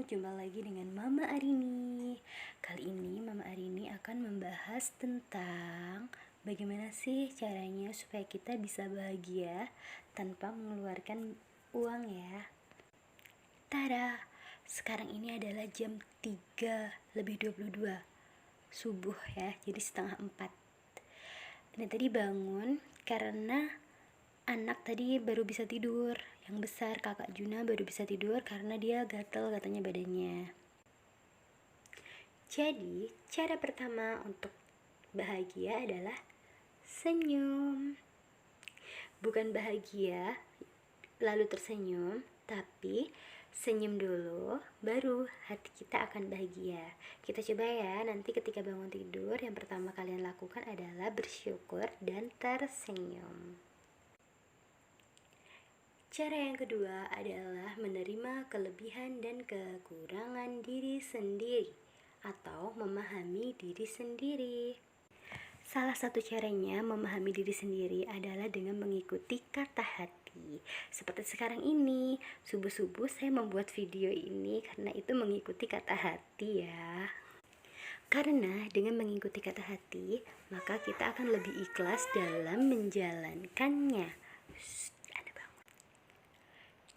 jumpa lagi dengan Mama Arini. Kali ini Mama Arini akan membahas tentang bagaimana sih caranya supaya kita bisa bahagia tanpa mengeluarkan uang ya. Tada, sekarang ini adalah jam 3:22 subuh ya, jadi setengah 4. Ini tadi bangun karena anak tadi baru bisa tidur. Yang besar, kakak Juna, baru bisa tidur karena dia gatel katanya badannya. Jadi, cara pertama untuk bahagia adalah senyum. Bukan bahagia lalu tersenyum, tapi senyum dulu baru hati kita akan bahagia. Kita coba ya, nanti ketika bangun tidur yang pertama kalian lakukan adalah bersyukur dan tersenyum. Cara yang kedua adalah menerima kelebihan dan kekurangan diri sendiri atau memahami diri sendiri. Salah satu caranya memahami diri sendiri adalah dengan mengikuti kata hati. Seperti sekarang ini, subuh-subuh saya membuat video ini karena itu mengikuti kata hati ya. Karena dengan mengikuti kata hati, maka kita akan lebih ikhlas dalam menjalankannya.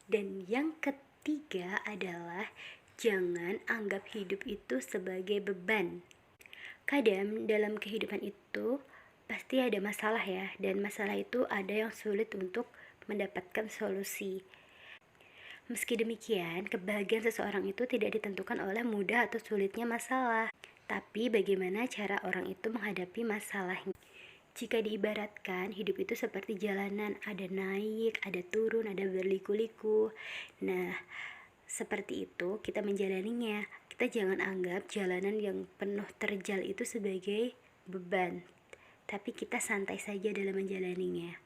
Dan yang ketiga adalah jangan anggap hidup itu sebagai beban. Kadang dalam kehidupan itu pasti ada masalah ya, dan masalah itu ada yang sulit untuk mendapatkan solusi. Meski demikian, kebahagiaan seseorang itu tidak ditentukan oleh mudah atau sulitnya masalah, tapi bagaimana cara orang itu menghadapi masalahnya. Jika diibaratkan, hidup itu seperti jalanan, ada naik, ada turun, ada berliku-liku. Nah, seperti itu kita menjalaninya. Kita jangan anggap jalanan yang penuh terjal itu sebagai beban, tapi kita santai saja dalam menjalaninya.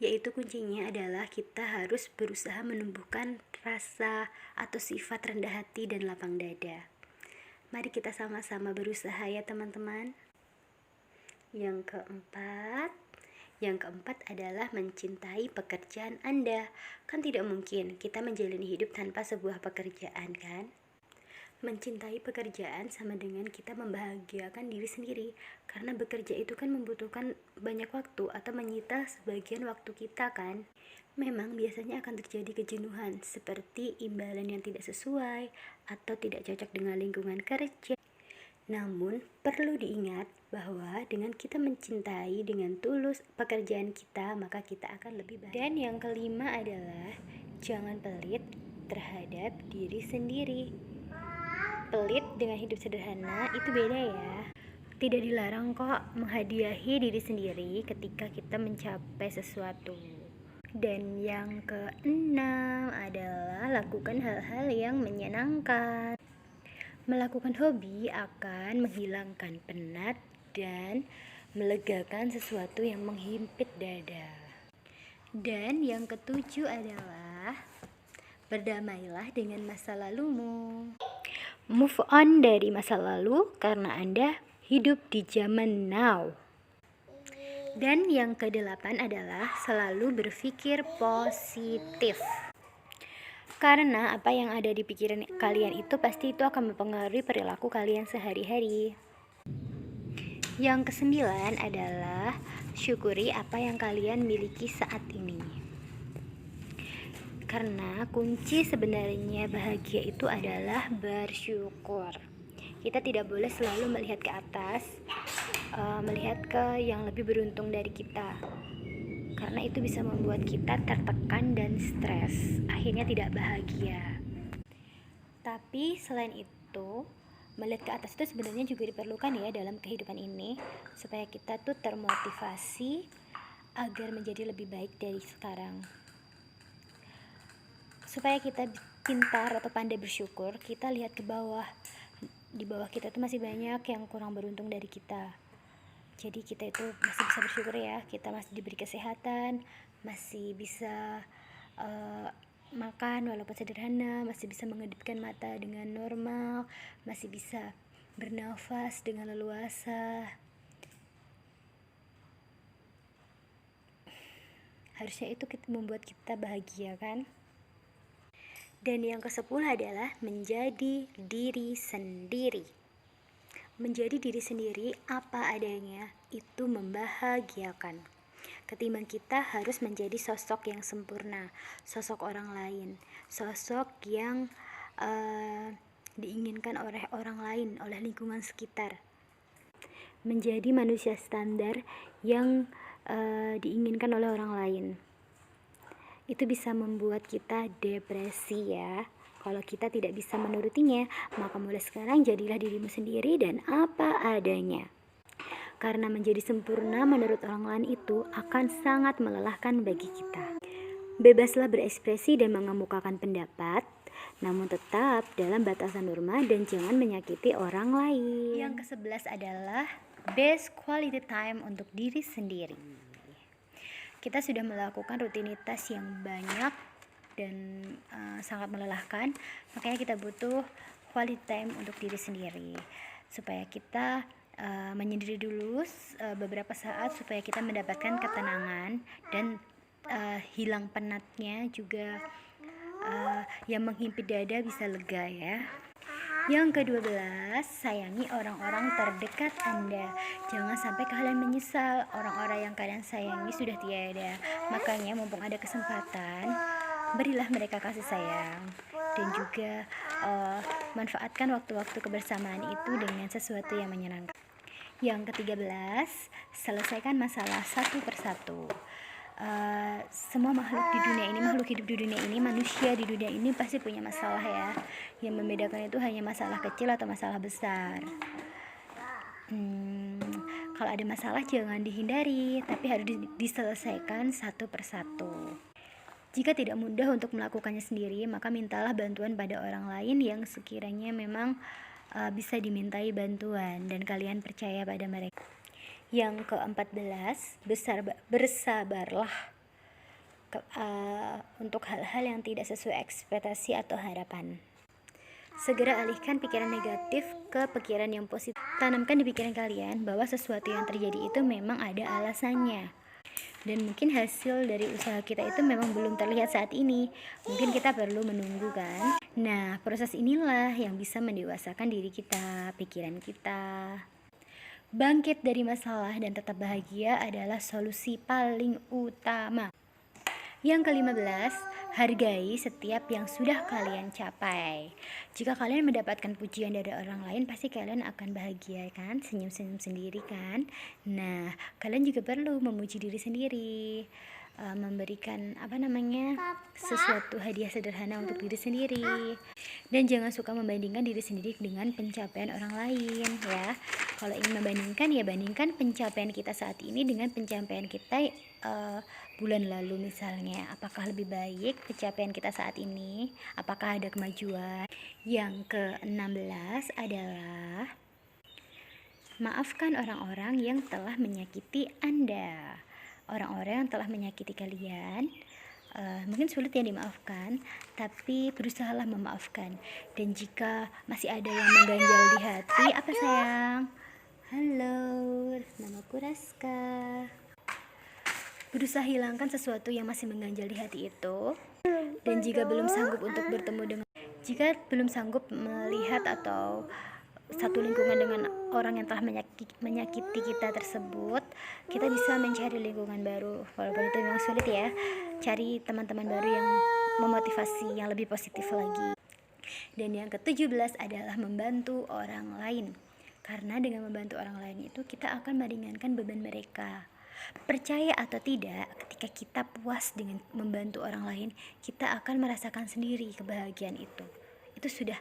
Yaitu kuncinya adalah kita harus berusaha menumbuhkan rasa atau sifat rendah hati dan lapang dada. Mari kita sama-sama berusaha ya teman-teman. Yang keempat adalah mencintai pekerjaan Anda. Kan tidak mungkin kita menjalani hidup tanpa sebuah pekerjaan kan? Mencintai pekerjaan sama dengan kita membahagiakan diri sendiri. Karena bekerja itu kan membutuhkan banyak waktu atau menyita sebagian waktu kita kan? Memang biasanya akan terjadi kejenuhan seperti imbalan yang tidak sesuai atau tidak cocok dengan lingkungan kerja. Namun, perlu diingat bahwa dengan kita mencintai dengan tulus pekerjaan kita, maka kita akan lebih baik. Dan yang kelima adalah jangan pelit terhadap diri sendiri. Pelit dengan hidup sederhana itu beda ya. Tidak dilarang kok menghadiahi diri sendiri ketika kita mencapai sesuatu. Dan yang keenam adalah lakukan hal-hal yang menyenangkan. Melakukan hobi akan menghilangkan penat dan melegakan sesuatu yang menghimpit dada. Dan yang ketujuh adalah berdamailah dengan masa lalumu. Move on dari masa lalu karena Anda hidup di zaman now. Dan yang kedelapan adalah selalu berpikir positif. Karena apa yang ada di pikiran kalian itu pasti itu akan mempengaruhi perilaku kalian sehari-hari. Yang kesembilan adalah syukuri apa yang kalian miliki saat ini. Karena kunci sebenarnya bahagia itu adalah bersyukur. Kita tidak boleh selalu melihat ke atas, melihat ke yang lebih beruntung dari kita. Karena itu bisa membuat kita tertekan dan stres, akhirnya tidak bahagia. Tapi selain itu, melihat ke atas itu sebenarnya juga diperlukan ya dalam kehidupan ini, supaya kita tuh termotivasi agar menjadi lebih baik dari sekarang. Supaya kita pintar atau pandai bersyukur, kita lihat ke bawah. Di bawah kita tuh masih banyak yang kurang beruntung dari kita. Jadi kita itu masih bisa bersyukur ya, kita masih diberi kesehatan, masih bisa makan walaupun sederhana, masih bisa mengedipkan mata dengan normal, masih bisa bernafas dengan leluasa. Harusnya itu membuat kita bahagia kan? Dan yang ke-10 adalah menjadi diri sendiri. Menjadi diri sendiri apa adanya itu membahagiakan. Ketimbang kita harus menjadi sosok yang sempurna, sosok orang lain, sosok yang diinginkan oleh orang lain, oleh lingkungan sekitar. Menjadi manusia standar yang diinginkan oleh orang lain. Itu bisa membuat kita depresi ya. Kalau kita tidak bisa menurutinya, maka mulai sekarang jadilah dirimu sendiri dan apa adanya. Karena menjadi sempurna menurut orang lain itu akan sangat melelahkan bagi kita. Bebaslah berekspresi dan mengemukakan pendapat, namun tetap dalam batasan norma dan jangan menyakiti orang lain. Yang ke-11 adalah best quality time untuk diri sendiri. Kita sudah melakukan rutinitas yang banyak dan sangat melelahkan, makanya kita butuh quality time untuk diri sendiri supaya kita menyendiri dulu beberapa saat supaya kita mendapatkan ketenangan dan hilang penatnya juga, yang menghimpit dada bisa lega ya. Yang ke-12, sayangi orang-orang terdekat Anda. Jangan sampai kalian menyesal, orang-orang yang kalian sayangi sudah tiada. Makanya mumpung ada kesempatan, berilah mereka kasih sayang. Dan juga manfaatkan waktu-waktu kebersamaan itu dengan sesuatu yang menyenangkan. Yang ke-13, selesaikan masalah satu persatu. Semua makhluk hidup di dunia ini, manusia di dunia ini pasti punya masalah ya. Yang membedakan itu hanya masalah kecil atau masalah besar. Kalau ada masalah jangan dihindari, tapi harus diselesaikan satu persatu. Jika tidak mudah untuk melakukannya sendiri, maka mintalah bantuan pada orang lain yang sekiranya memang bisa dimintai bantuan dan kalian percaya pada mereka. Yang ke-14, bersabarlah untuk hal-hal yang tidak sesuai ekspektasi atau harapan. Segera alihkan pikiran negatif ke pikiran yang positif. Tanamkan di pikiran kalian bahwa sesuatu yang terjadi itu memang ada alasannya. Dan mungkin hasil dari usaha kita itu memang belum terlihat saat ini. Mungkin kita perlu menunggu kan. Nah, proses inilah yang bisa mendewasakan diri kita, pikiran kita. Bangkit dari masalah dan tetap bahagia adalah solusi paling utama. Yang ke-15, hargai setiap yang sudah kalian capai. Jika kalian mendapatkan pujian dari orang lain, pasti kalian akan bahagia kan, senyum-senyum sendiri kan. Nah, kalian juga perlu memuji diri sendiri, memberikan sesuatu hadiah sederhana untuk diri sendiri. Dan jangan suka membandingkan diri sendiri dengan pencapaian orang lain ya. Kalau ingin membandingkan ya bandingkan pencapaian kita saat ini dengan pencapaian kita bulan lalu misalnya. Apakah lebih baik pencapaian kita saat ini? Apakah ada kemajuan? Yang ke-16 adalah maafkan orang-orang yang telah menyakiti Anda. Orang-orang yang telah menyakiti kalian mungkin sulit ya dimaafkan, tapi berusahalah memaafkan. Dan jika masih ada yang mengganjal di hati, apa sayang? Halo, namaku Raska. Berusaha hilangkan sesuatu yang masih mengganjal di hati itu. Dan jika belum sanggup untuk bertemu dengan, jika belum sanggup melihat atau satu lingkungan dengan orang yang telah menyakiti kita tersebut, kita bisa mencari lingkungan baru. Walaupun itu memang sulit ya, cari teman-teman baru yang memotivasi, yang lebih positif lagi. Dan yang ke-17 adalah membantu orang lain. Karena dengan membantu orang lain itu kita akan meringankan beban mereka. Percaya atau tidak, ketika kita puas dengan membantu orang lain, kita akan merasakan sendiri kebahagiaan itu. Itu sudah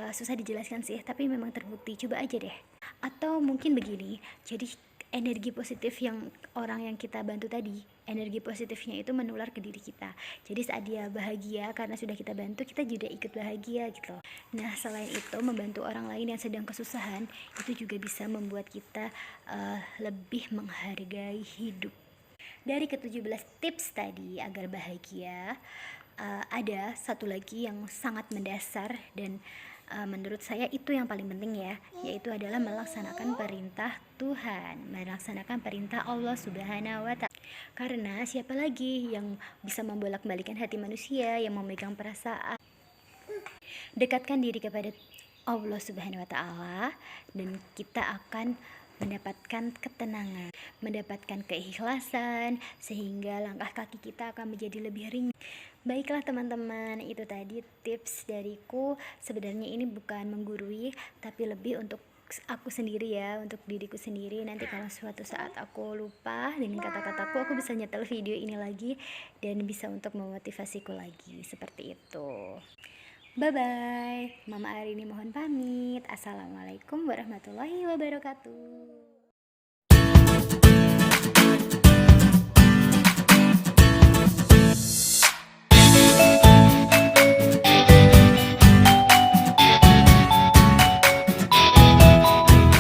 susah dijelaskan sih, tapi memang terbukti. Coba aja deh. Atau mungkin begini, jadi energi positif yang orang yang kita bantu tadi, energi positifnya itu menular ke diri kita. Jadi saat dia bahagia karena sudah kita bantu, kita juga ikut bahagia gitu. Nah, selain itu membantu orang lain yang sedang kesusahan itu juga bisa membuat kita lebih menghargai hidup. Dari ke-17 tips tadi agar bahagia, ada satu lagi yang sangat mendasar dan menurut saya itu yang paling penting ya, yaitu adalah melaksanakan perintah Tuhan, melaksanakan perintah Allah Subhanahu wa Ta'ala. Karena siapa lagi yang bisa membolak-balikan hati manusia, yang memegang perasaan. Dekatkan diri kepada Allah Subhanahu wa Ta'ala, dan kita akan mendapatkan ketenangan, mendapatkan keikhlasan, sehingga langkah kaki kita akan menjadi lebih ringan. Baiklah teman-teman, itu tadi tips dariku. Sebenarnya ini bukan menggurui, tapi lebih untuk aku sendiri ya, untuk diriku sendiri. Nanti kalau suatu saat aku lupa dengan kata-kataku, aku bisa nyetel video ini lagi dan bisa untuk memotivasiku lagi, seperti itu. Bye bye, Mama Arini mohon pamit. Assalamualaikum warahmatullahi wabarakatuh.